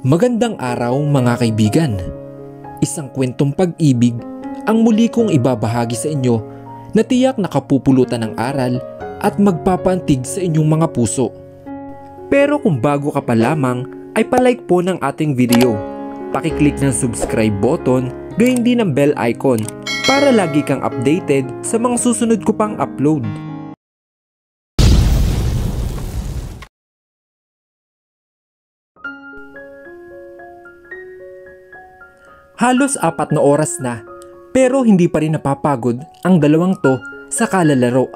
Magandang araw mga kaibigan. Isang kwentong pag-ibig ang muli kong ibabahagi sa inyo na tiyak nakapupulutan ng aral at magpapantig sa inyong mga puso. Pero kung bago ka pa lamang ay palike po ng ating video. Pakiclick ng subscribe button, gayon din ang bell icon para lagi kang updated sa mga susunod ko pang upload. Halos 4 na oras na pero hindi pa rin napapagod ang dalawang to sa kalalaro.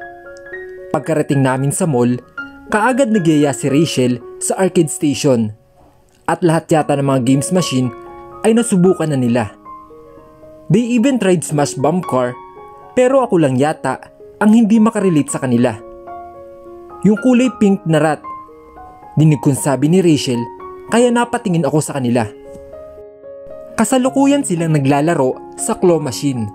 Pagkarating namin sa mall, kaagad nagyaya si Rachel sa arcade station at lahat yata ng mga games machine ay nasubukan na nila. They even tried Smash Bomb Car pero ako lang yata ang hindi makarelate sa kanila. Yung kulay pink na rat, dinig kong sabi ni Rachel kaya napatingin ako sa kanila. Kasalukuyan silang naglalaro sa claw machine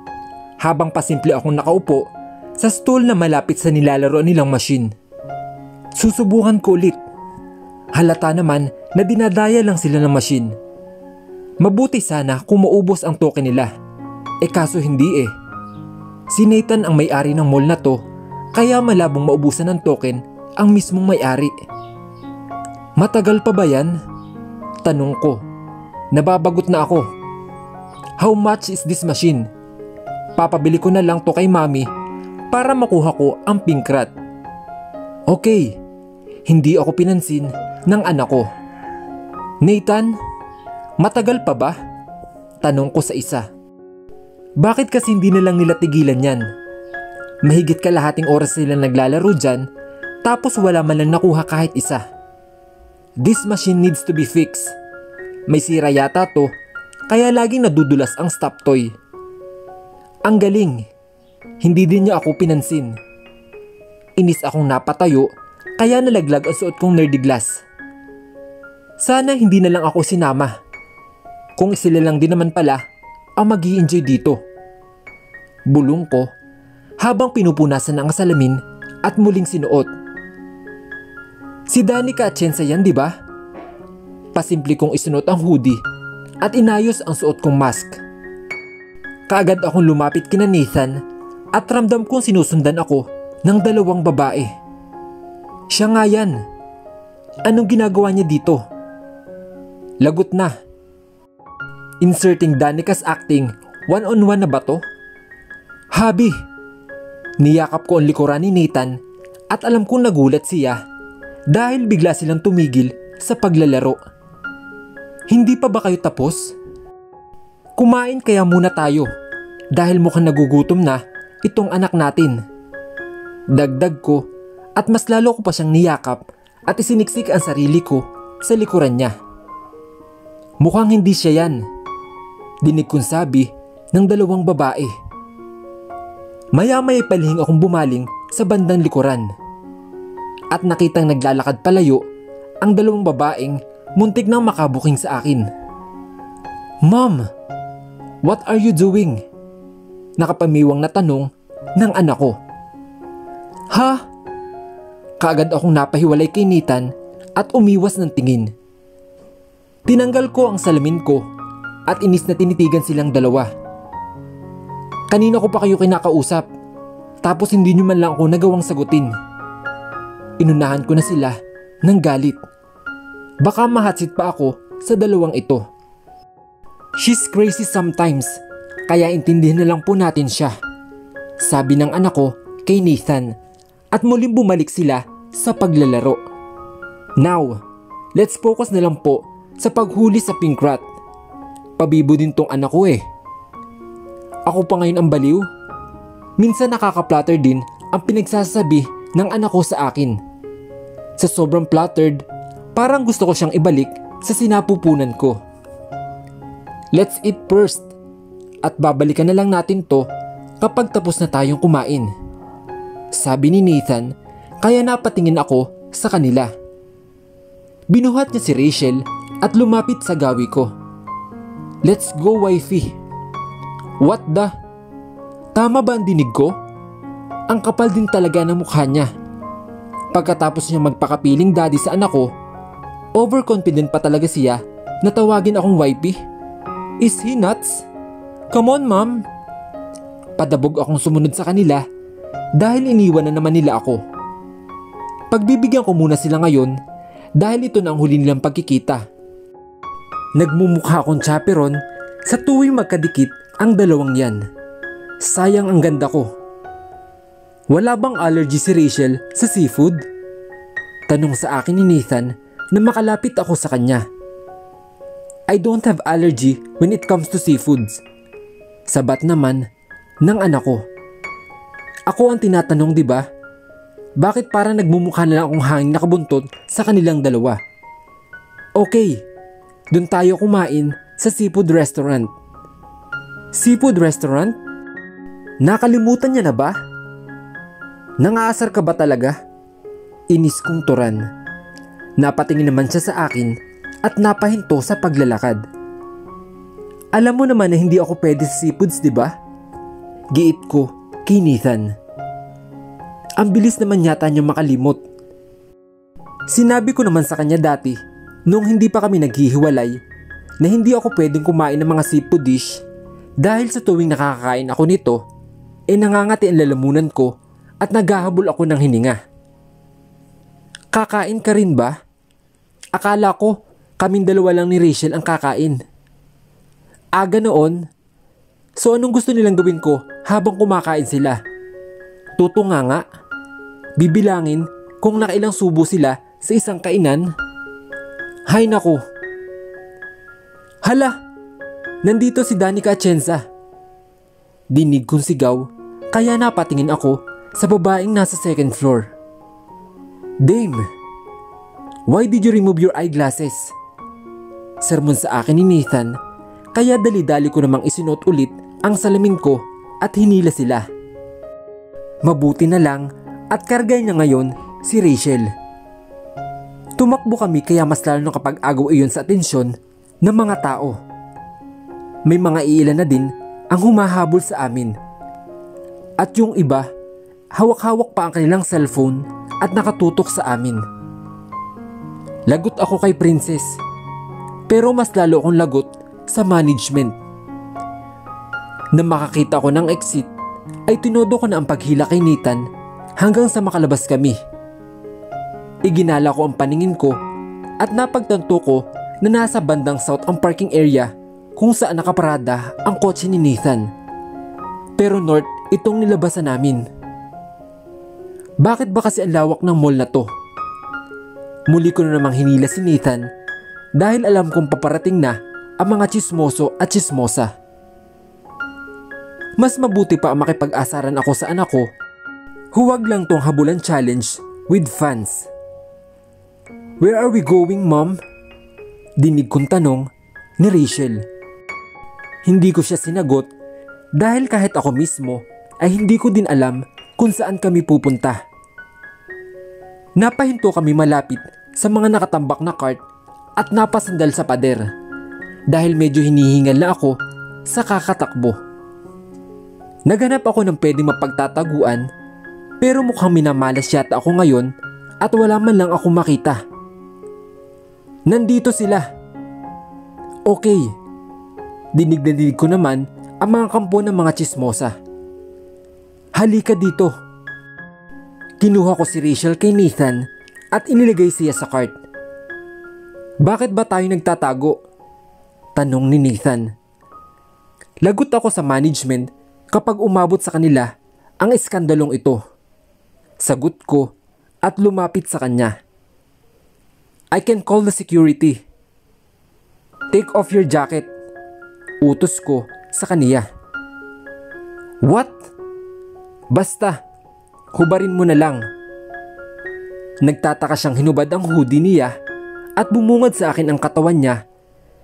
habang pasimple akong nakaupo sa stool na malapit sa nilalaro nilang machine. Susubukan ko ulit. Halata naman na dinadaya lang sila ng machine. Mabuti sana kung maubos ang token nila. Kaso hindi eh. Si Nathan ang may-ari ng mall na to kaya malabong maubusan ng token ang mismong may-ari. Matagal pa ba yan? Tanong ko. Nababagot na ako. How much is this machine? Papabili ko na lang to kay mami para makuha ko ang pink rat. Okay, hindi ako pinansin ng anak ko. Nathan, matagal pa ba? Tanong ko sa isa. Bakit kasi hindi na lang nila tigilan yan? Mahigit kalahating oras sila naglalaro dyan tapos wala man lang nakuha kahit isa. This machine needs to be fixed. May sira yata to, kaya laging nadudulas ang stop toy. Ang galing, hindi din niya ako pinansin. Inis akong napatayo, kaya nalaglag ang suot kong nerdy glass. Sana hindi na lang ako sinama. Kung sila lang din naman pala ang mag-i-enjoy dito. Bulong ko habang pinupunasan ang salamin at muling sinuot. Si Danica Atienza yan, di ba? Pasimple kong isunod ang hoodie at inayos ang suot kong mask. Kaagad akong lumapit kina Nathan at ramdam kong sinusundan ako ng dalawang babae. Siya nga yan. Anong ginagawa niya dito? Lagot na. Inserting Danica's acting, one-on-one na ba to? Habi! Niyakap ko ang likuran ni Nathan at alam kong nagulat siya dahil bigla silang tumigil sa paglalaro. Hindi pa ba kayo tapos? Kumain kaya muna tayo dahil mukhang nagugutom na itong anak natin. Dagdag ko at mas lalo ko pa siyang niyakap at isiniksik ang sarili ko sa likuran niya. Mukhang hindi siya yan, dinig kong sabi ng dalawang babae. Maya-maya palihing akong bumaling sa bandang likuran at nakitang naglalakad palayo ang dalawang babaeng muntik nang makabuking sa akin. Mom, what are you doing? Nakapamiwang na tanong ng anak ko. Ha? Kaagad akong napahiwalay kay Nathan at umiwas ng tingin. Tinanggal ko ang salamin ko at inis na tinitigan silang dalawa. Kanina ko pa kayo kinakausap tapos hindi nyo man lang ako nagawang sagutin. Inunahan ko na sila ng galit. Baka mahatsit pa ako sa dalawang ito. She's crazy sometimes, kaya intindihin na lang po natin siya, sabi ng anak ko kay Nathan at muling bumalik sila sa paglalaro. Now, let's focus na lang po sa paghuli sa pink rat. Pabibo din tong anak ko eh. Ako pa ngayon ang baliw? Minsan nakaka-flatter din ang pinagsasabi ng anak ko sa akin. Sa sobrang flattered, parang gusto ko siyang ibalik sa sinapupunan ko. Let's eat first at babalikan na lang natin to kapag tapos na tayong kumain, sabi ni Nathan kaya napatingin ako sa kanila. Binuhat niya si Rachel at lumapit sa gawi ko. Let's go, wifey. What the? Tama ba ang dinig ko? Ang kapal din talaga ng mukha niya. Pagkatapos niya magpakapiling daddy sa anak ko, overconfident pa talaga siya na tawagin akong wifey? Is he nuts? Come on, ma'am. Padabog akong sumunod sa kanila dahil iniwan na naman nila ako. Pagbibigyan ko muna sila ngayon dahil ito na ang huli nilang pagkikita. Nagmumukha akong chaperon sa tuwing magkadikit ang dalawang yan. Sayang ang ganda ko. Wala bang allergy si Rachel sa seafood? Tanong sa akin ni Nathan na makalapit ako sa kanya. I don't have allergy when it comes to seafoods. Sabat naman ng anak ko. Ako ang tinatanong, di ba? Bakit parang nagmumukha na lang akong hangin nakabuntot sa kanilang dalawa? Okay, dun tayo kumain sa seafood restaurant. Seafood restaurant? Nakalimutan niya na ba? Nangaasar ka ba talaga? Inis kong turan. Napatingin naman siya sa akin at napahinto sa paglalakad. Alam mo naman na hindi ako pwede sa seafoods, di ba? Giit ko kay Nathan. Ang bilis naman yata niyang makalimot. Sinabi ko naman sa kanya dati, nung hindi pa kami naghihiwalay, na hindi ako pwedeng kumain ng mga seafood dish dahil sa tuwing nakakakain ako nito, nangangati ang lalamunan ko at naghahabol ako ng hininga. Kakain ka rin ba? Akala ko kaming dalawa lang ni Rachel ang kakain. Aga noon. So anong gusto nilang gawin ko habang kumakain sila? Tutunga nga. Bibilangin kung nakailang subo sila sa isang kainan? Hay naku. Hala! Nandito si Danica Atienza. Dinig kong sigaw kaya napatingin ako sa babaeng nasa second floor. Dame, why did you remove your eyeglasses? Sermon sa akin ni Nathan, kaya dali-dali ko namang isinuot ulit ang salamin ko at hinila sila. Mabuti na lang at kargay niya ngayon si Rachel. Tumakbo kami kaya mas lalo na kapag agaw iyon sa atensyon ng mga tao. May mga iilan na din ang humahabol sa amin. At yung iba, hawak-hawak pa ang kanilang cellphone at nakatutok sa amin. Lagot ako kay Princess, pero mas lalo akong lagot sa management. Nang makakita ko ng exit, ay tinodo ko na ang paghila kay Nathan hanggang sa makalabas kami. Iginala ko ang paningin ko at napagtanto ko na nasa bandang south ang parking area kung saan nakaparada ang kotse ni Nathan. Pero north itong nilabasan namin. Bakit ba kasi ang lawak ng mall na to? Muli ko na namang hinila si Nathan dahil alam kong paparating na ang mga chismoso at chismosa. Mas mabuti pa ang makipag-asaran ako sa anak ko. Huwag lang tong habulan challenge with fans. Where are we going, Mom? Dinig kong tanong ni Rachel. Hindi ko siya sinagot dahil kahit ako mismo ay hindi ko din alam kung saan kami pupunta. Napahinto kami malapit sa mga nakatambak na cart at napasandal sa pader dahil medyo hinihingal na ako sa kakatakbo. Naghanap ako ng pwedeng mapagtataguan pero mukhang minamalas yata ako ngayon at wala man lang ako makita. Nandito sila. Okay. Dinig na dinig ko naman ang mga kampo ng mga chismosa. Halika dito. Kinuha ko si Rachel kay Nathan at inilagay siya sa cart. Bakit ba tayo nagtatago? Tanong ni Nathan. Lagot ako sa management kapag umabot sa kanila ang iskandalong ito. Sagot ko at lumapit sa kanya. I can call the security. Take off your jacket. Utos ko sa kaniya. What? Basta, hubarin mo na lang. Nagtataka siyang hinubad ang hoodie niya at bumungad sa akin ang katawan niya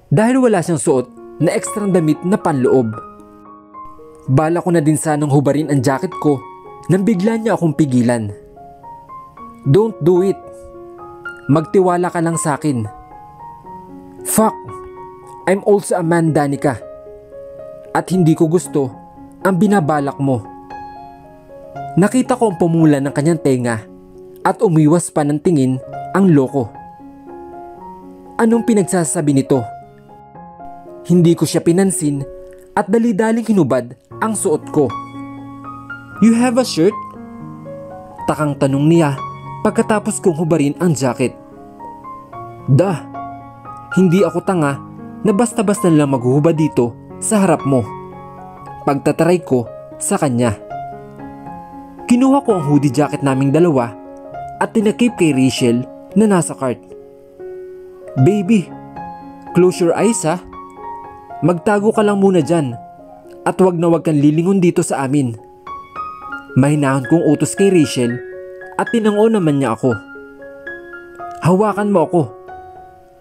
dahil wala siyang suot na ekstrang damit na panloob. Bala ko na din sanang hubarin ang jacket ko nang bigla niya akong pigilan. Don't do it. Magtiwala ka lang sa akin. Fuck. I'm also a man, Danica. At hindi ko gusto ang binabalak mo. Nakita ko ang pumula ng kanyang tenga at umiwas pa ng tingin ang loko. Anong pinagsasabi nito? Hindi ko siya pinansin at dali-daling hinubad ang suot ko. "You have a shirt?" Takang tanong niya pagkatapos kong hubarin ang jacket. "Dah, hindi ako tanga na basta-basta lang maghuhubad dito sa harap mo." Pagtataray ko sa kanya. Kinuha ko ang hoodie jacket naming dalawa at tinakip kay Rachel na nasa cart. "Baby, close your eyes ha. Magtago ka lang muna dyan at wag na wag kang lilingon dito sa amin." Mahinahon kong utos kay Rachel at tinango naman niya ako. "Hawakan mo ako."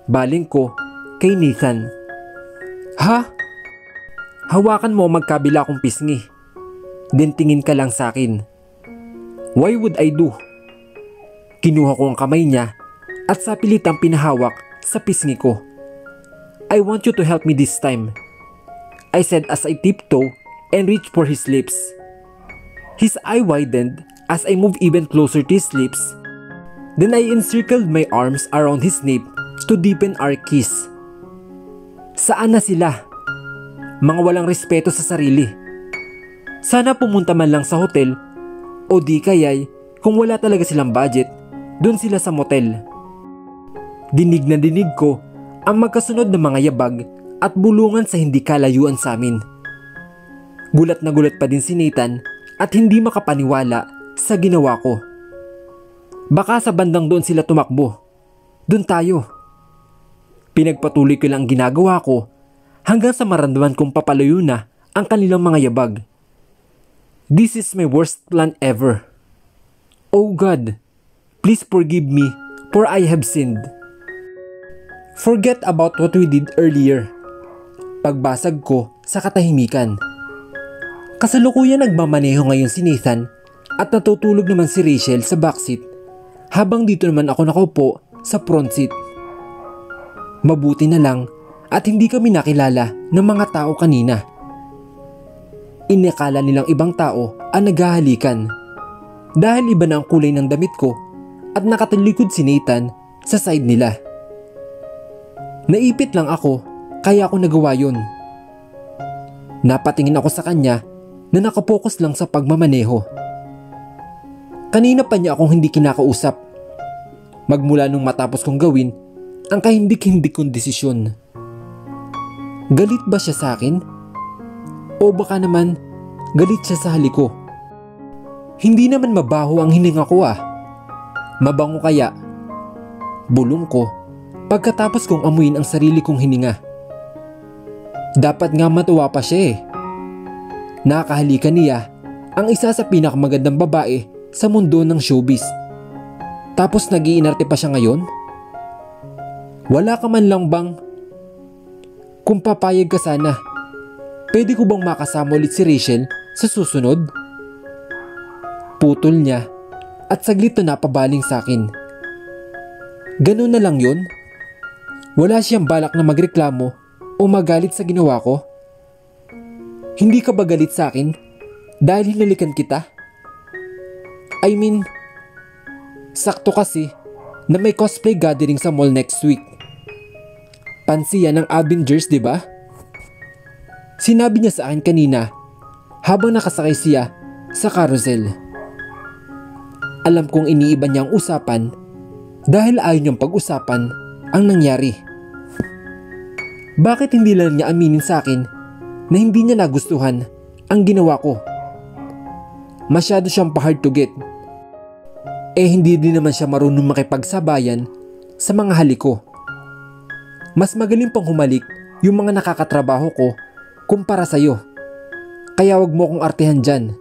Baling ko kay Nathan. "Ha? Hawakan mo magkabila kong pisngi. Then tingin ka lang sa akin." "Why would I do?" Kinuha ko ang kamay niya at sa pilitang pinahawak sa pisngi ko. "I want you to help me this time," I said as I tiptoe and reached for his lips. His eye widened as I moved even closer to his lips. Then I encircled my arms around his nape to deepen our kiss. Saan na sila? Mga walang respeto sa sarili. Sana pumunta man lang sa hotel o di kaya'y kung wala talaga silang budget, dun sila sa motel. Dinig na dinig ko ang magkasunod na mga yabag at bulungan sa hindi kalayuan sa amin. Gulat na gulat pa din si Nathan at hindi makapaniwala sa ginawa ko. Baka sa bandang doon sila tumakbo. Doon tayo. Pinagpatuloy ko lang ang ginagawa ko hanggang sa maramdaman kong papalayo na ang kanilang mga yabag. This is my worst plan ever. Oh God, please forgive me for I have sinned. Forget about what we did earlier. Pagbasag ko sa katahimikan. Kasalukuyan nagmamaneho ngayon si Nathan at natutulog naman si Rachel sa backseat habang dito naman ako nakaupo sa front seat. Mabuti na lang at hindi kami nakilala ng mga tao kanina. Inakala nilang ibang tao ang naghahalikan dahil iba na ang kulay ng damit ko at nakatalikod si Nathan sa side nila. Naipit lang ako kaya ako nagawa yun. Napatingin ako sa kanya na nakapokus lang sa pagmamaneho. Kanina pa niya akong hindi kinakausap. Magmula nung matapos kong gawin ang kahindik-hindik kong desisyon. Galit ba siya sa akin? O baka naman galit siya sa halik ko? Hindi naman mabaho ang hininga ko ah. Mabango kaya? Bulong ko pagkatapos kong amuin ang sarili kong hininga. Dapat nga matuwa pa siya eh. Nakahalikan niya ang isa sa pinakamagandang babae sa mundo ng showbiz. Tapos nag-iinarte pa siya ngayon? Wala ka man lang bang? Kung papayag ka sana, pwede ko bang makasama ulit si Rachel sa susunod? Putol niya at saglit na napabaling sa akin. Ganun na lang yun? Wala siyang balak na magreklamo o magalit sa ginawa ko? Hindi ka ba galit sa akin dahil hinalikan kita? I mean, sakto kasi na may cosplay gathering sa mall next week. Pansiya ng Avengers, di ba? Sinabi niya sa akin kanina habang nakasakay siya sa carousel. Alam kong iniiba niya ang usapan dahil ayaw niyang pag-usapan ang nangyari. Bakit hindi lang niya aminin sa akin na hindi niya nagustuhan ang ginawa ko? Masyado siyang pa-hard to get. Eh hindi din naman siya marunong makipagsabayan sa mga halik ko. Mas magaling pang humalik yung mga nakakatrabaho ko kumpara sa'yo. Kaya wag mo akong artehan dyan.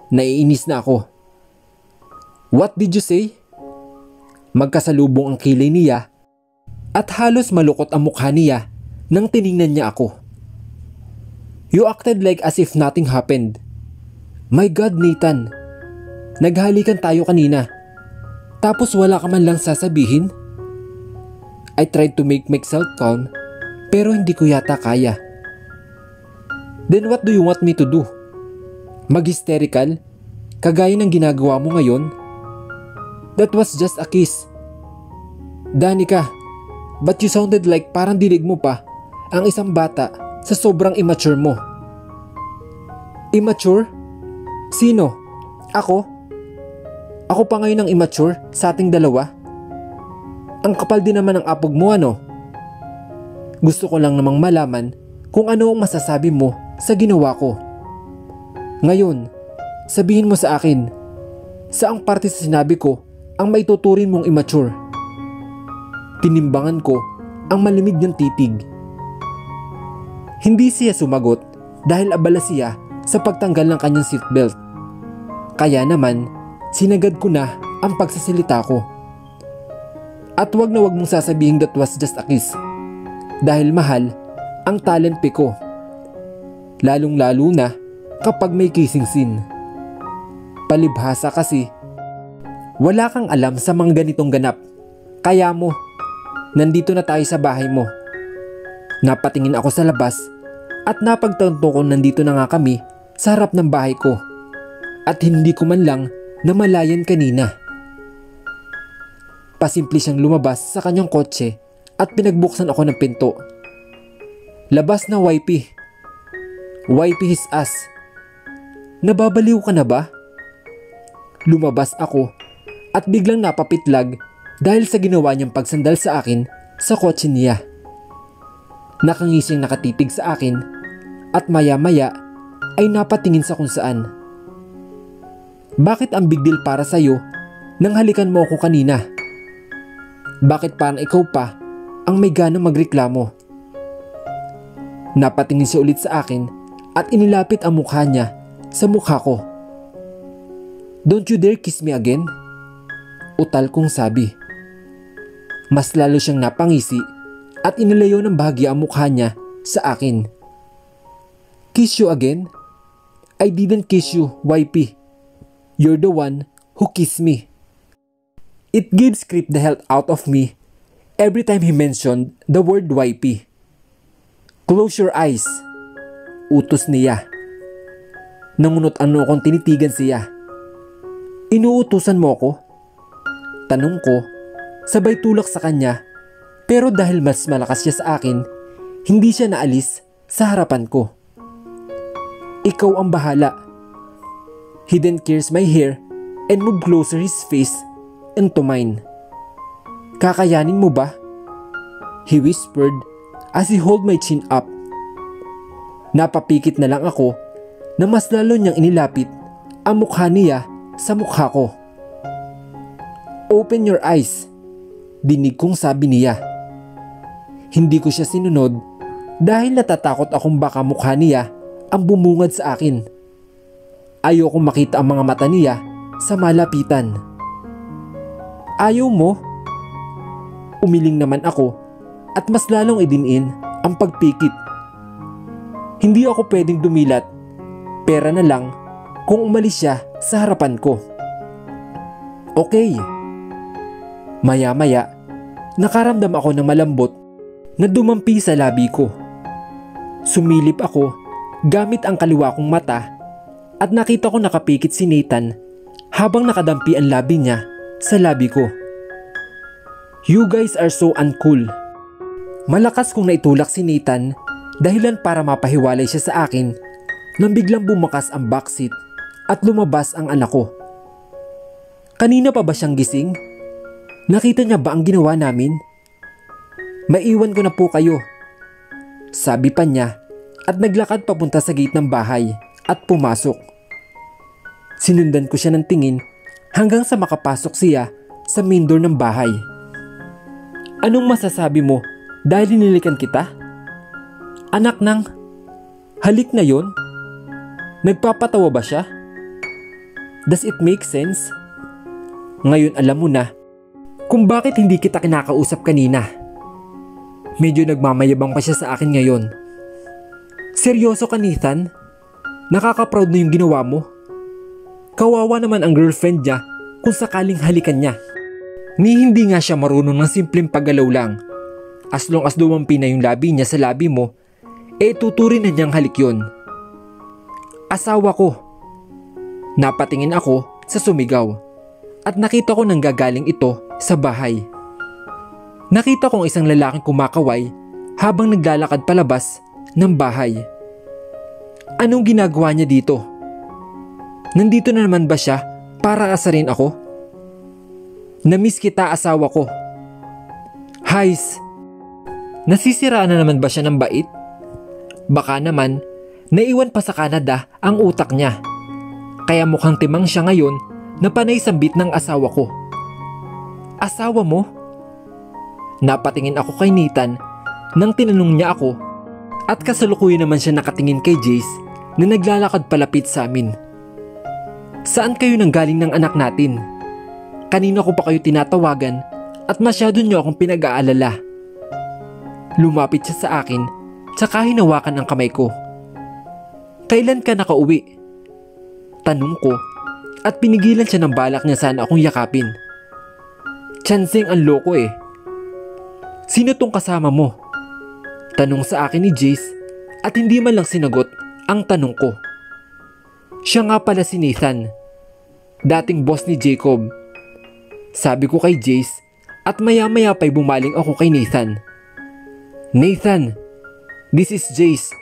Naiinis na ako. What did you say? Magkasalubong ang kilay niya at halos malukot ang mukha niya nang tiningnan niya ako. You acted like as if nothing happened. My God, Nathan. Naghalikan tayo kanina. Tapos wala ka man lang sasabihin? I tried to make myself calm pero hindi ko yata kaya. Then what do you want me to do? Mag-hysterical? Kagaya ng ginagawa mo ngayon? That was just a kiss. Danica, but you sounded like parang dinig mo pa ang isang bata sa sobrang immature mo. Immature? Sino? Ako? Ako pa ngayon ang immature sa ating dalawa? Ang kapal din naman ng apog mo, ano? Gusto ko lang namang malaman kung ano ang masasabi mo sa ginawa ko. Ngayon, sabihin mo sa akin, saang parte sa sinabi ko ang maituturin mong immature? Tinimbangan ko ang malamig niyang titig. Hindi siya sumagot dahil abala siya sa pagtanggal ng kanyang seatbelt. Kaya naman, sinagad ko na ang pagsasalita ko. At wag na wag mong sasabihin that was just a kiss. Dahil mahal ang talent ko. Lalong lalo na kapag may kissing scene. Palibhasa kasi, wala kang alam sa mga ganitong ganap. Kaya mo, nandito na tayo sa bahay mo. Napatingin ako sa labas at napagtanto ko nandito na nga kami sa harap ng bahay ko. At hindi ko man lang namalayan kanina. Pasimple siyang lumabas sa kanyang kotse at pinagbuksan ako ng pinto. Labas na, wifey. Wifey his ass. Nababaliw ka na ba? Lumabas ako at biglang napapitlag dahil sa ginawa niyang pagsandal sa akin sa kotse niya. Nakangising nakatitig sa akin at maya-maya ay napatingin sa kung saan. Bakit ang big deal para sa'yo nang halikan mo ako kanina? Bakit parang ikaw pa ang may gana magreklamo? Napatingin siya ulit sa akin at inilapit ang mukha niya sa mukha ko. Don't you dare kiss me again? Utal kong sabi. Mas lalo siyang napangisi at inilayo ng bahagya ang mukha niya sa akin. Kiss you again? I didn't kiss you, wifey. You're the one who kissed me. It gives creep the hell out of me every time he mentioned the word wifey. Close your eyes. Utos niya. Nangunot ano akong tinitigan siya. Inuutusan mo ako? Tanong ko, sabay tulak sa kanya, pero dahil mas malakas siya sa akin, hindi siya naalis sa harapan ko. Ikaw ang bahala. He then curls my hair and moved closer his face into mine. Kakayanin mo ba? He whispered as he held my chin up. Napapikit na lang ako na mas lalo niyang inilapit ang mukha niya sa mukha ko. Open your eyes, dinig kong sabi niya. Hindi ko siya sinunod dahil natatakot akong baka mukha niya ang bumungad sa akin. Ayokong makita ang mga mata niya sa malapitan. Ayaw mo? Umiling naman ako at mas lalong idinin ang pagpikit. Hindi ako pwedeng dumilat, pera na lang kung umalis siya sa harapan ko. Okay. Maya-maya, nakaramdam ako ng malambot na dumampi sa labi ko. Sumilip ako gamit ang kaliwa kong mata at nakita ko nakapikit si Nathan habang nakadampi ang labi niya sa labi ko. You guys are so uncool. Malakas kong naitulak si Nathan dahilan para mapahiwalay siya sa akin nang biglang bumakas ang backseat at lumabas ang anak ko. Kanina pa ba siyang gising? Nakita niya ba ang ginawa namin? Maiwan ko na po kayo, sabi pa niya at naglakad papunta sa gate ng bahay at pumasok. Sinundan ko siya ng tingin hanggang sa makapasok siya sa main door ng bahay. Anong masasabi mo dahil hinilikan kita? Anak ng halik na yon? Nagpapatawa ba siya? Does it make sense? Ngayon alam mo na kung bakit hindi kita kinakausap kanina. Medyo nagmamayabang pa siya sa akin ngayon. Seryoso ka, Nathan? Nakaka-proud na yung ginawa mo. Kawawa naman ang girlfriend niya kung sakaling halikan niya. Ni hindi nga siya marunong ng simpleng paggalaw lang. As long as dumampi na yung labi niya sa labi mo, tuturin na niyang halik yun. Asawa ko. Napatingin ako sa sumigaw at nakita ko nang gagaling ito sa bahay. Nakita kong isang lalaking kumakaway habang naglalakad palabas ng bahay. Anong ginagawa niya dito? Nandito na naman ba siya para asarin ako? Namiss kita, asawa ko. Hays, nasisiraan na naman ba siya ng bait? Baka naman, naiwan pa sa Canada ang utak niya. Kaya mukhang timang siya ngayon na panay sambit ng asawa ko. Asawa mo? Napatingin ako kay Nathan nang tinanong niya ako at kasalukuyan naman siya nakatingin kay Jace na naglalakad palapit sa amin. Saan kayo nanggaling ng anak natin? Kanina ko pa kayo tinatawagan at masyado niyo akong pinag-aalala. Lumapit siya sa akin tsaka hinawakan ang kamay ko. Kailan ka nakauwi? Tanong ko at pinigilan siya ng balak niya sana akong yakapin. Chansing ang loko eh. Sino tong kasama mo? Tanong sa akin ni Jace at hindi man lang sinagot ang tanong ko. Siya nga pala si Nathan, dating boss ni Jacob. Sabi ko kay Jace at maya-maya pa'y bumaling ako kay Nathan. Nathan, this is Jace,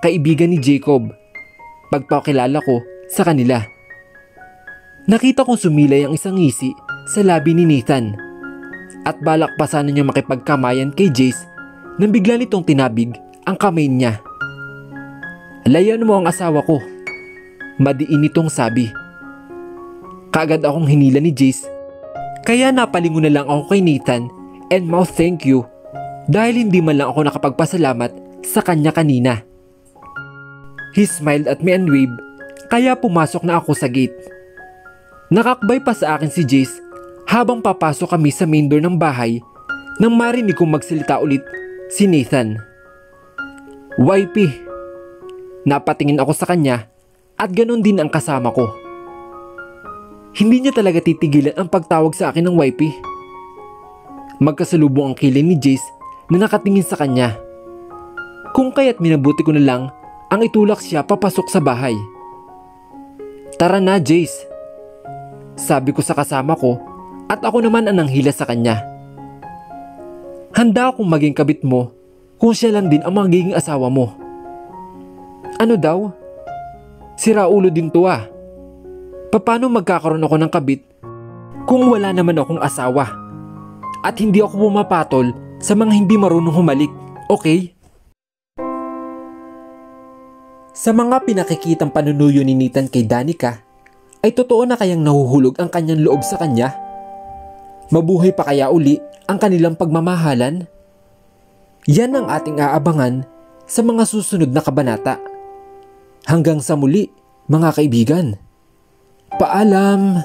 kaibigan ni Jacob. Pagpakilala ko sa kanila. Nakita kong sumilay ang isang ngisi sa labi ni Nathan at balak pa sana niya makipagkamayan kay Jace nang bigla nitong tinabig ang kamay niya. Layan mo ang asawa ko, madiin nitong sabi. Kaagad akong hinila ni Jace kaya napalingon na lang ako kay Nathan and mouth thank you dahil hindi man lang ako nakapagpasalamat sa kanya kanina. He smiled at me and waved kaya pumasok na ako sa gate. Nakakbay pa sa akin si Jace habang papasok kami sa main door ng bahay nang marinig kong magsalita ulit si Nathan. YP. Napatingin ako sa kanya at ganun din ang kasama ko. Hindi niya talaga titigilan ang pagtawag sa akin ng YP. Magkasalubong ang kilay ni Jace na nakatingin sa kanya. Kung kaya't minabuti ko na lang ang itulak siya papasok sa bahay. Tara na, Jace. Sabi ko sa kasama ko at ako naman ang nanghila sa kanya. Handa akong maging kabit mo kung siya lang din ang magiging asawa mo. Ano daw? Sira ulo din to ah. Paano magkakaroon ako ng kabit kung wala naman akong asawa? At hindi ako pumapatol sa mga hindi marunong humalik, okay? Sa mga pinakikitang panunuyo ni Nathan kay Danica, ay totoo na kayang nahuhulog ang kanyang loob sa kanya? Mabuhay pa kaya uli ang kanilang pagmamahalan? Yan ang ating aabangan sa mga susunod na kabanata. Hanggang sa muli, mga kaibigan. Paalam!